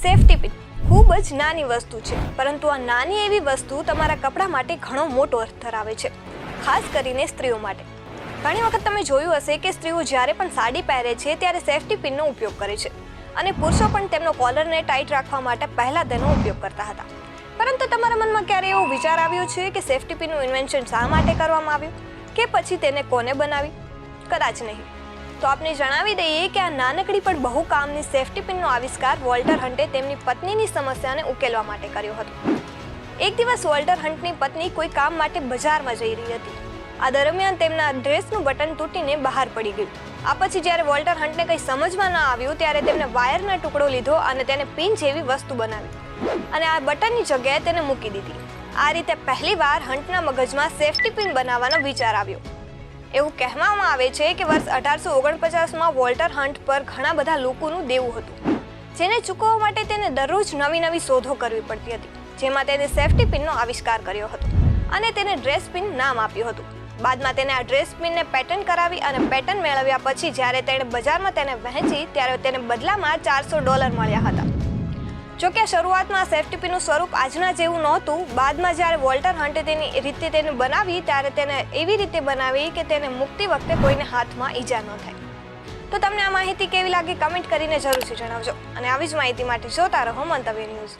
Safety pin ખૂબ જ નાની વસ્તુ છે, પરંતુ આ નાની એવી વસ્તુ તમારા કપડા માટે ઘણો મોટો અર્થ ધરાવે છે, ખાસ કરીને સ્ત્રીઓ માટે. ઘણી વખત તમે જોયું હશે કે સ્ત્રીઓ જ્યારે પણ સાડી પહેરે છે ત્યારે સેફટી પિનનો ઉપયોગ કરે છે અને પુરુષો પણ તેમનો કોલરને ટાઈટ રાખવા માટે પહેલાં તેનો ઉપયોગ કરતા હતા. પરંતુ તમારા મનમાં ક્યારે એવો વિચાર આવ્યો છે કે સેફટી પિનનું ઇન્વેન્શન શા માટે કરવામાં આવ્યું કે પછી તેને કોને બનાવી? કદાચ નહીં. તો આપણે જણાવી દઈએ કે આ નાનકડી પણ બહુ કામની સેફટી પિનનો આવિષ્કાર વોલ્ટર હન્ટે તેમની પત્નીની સમસ્યાને ઉકેલવા માટે કર્યો હતો. એક દિવસ વોલ્ટર હન્ટની પત્ની કોઈ કામ માટે બજારમાં જઈ રહી હતી. આ દરમિયાન તેમના ડ્રેસનું બટન તૂટીને બહાર પડી ગયું. આ પછી જ્યારે વોલ્ટર હન્ટને કંઈ સમજમાં ન આવ્યું ત્યારે તેમણે વાયરનો ટુકડો લીધો અને તેને પિન જેવી વસ્તુ બનાવી અને આ બટનની જગ્યાએ તેને મૂકી દીધી. આ રીતે પહેલીવાર હન્ટના મગજમાં સેફટી પિન બનાવવાનો વિચાર આવ્યો. એવું કહેવામાં આવે છે કે વર્ષ 1849માં વોલ્ટર હન્ટ પર ઘણા બધા લોકોનું દેવું હતું, જેને ચૂકવવા માટે તેને દરરોજ નવી શોધો કરવી પડતી હતી. જેમાં તેને સેફટી પિનનો આવિષ્કાર કર્યો હતો અને તેને ડ્રેસ પિન નામ આપ્યું હતું. બાદમાં તેને આ ડ્રેસ પિનને પેટર્ન કરાવી અને પેટર્ન મેળવ્યા પછી જ્યારે તેણે બજારમાં તેને વહેંચી ત્યારે તેને બદલામાં $400 મળ્યા હતા. જોકે શરૂઆતમાં સેફટી પિનનું સ્વરૂપ આજના જેવું નહોતું. બાદમાં જ્યારે વોલ્ટર હન્ટે તેની રીતે તેને બનાવી ત્યારે તેને એવી રીતે બનાવી કે તેને મૂકતી વખતે કોઈને હાથમાં ઈજા ન થાય. તો તમને આ માહિતી કેવી લાગી કમેન્ટ કરીને જરૂરથી જણાવજો અને આવી જ માહિતી માટે જોતા રહો મંતવ્ય ન્યૂઝ.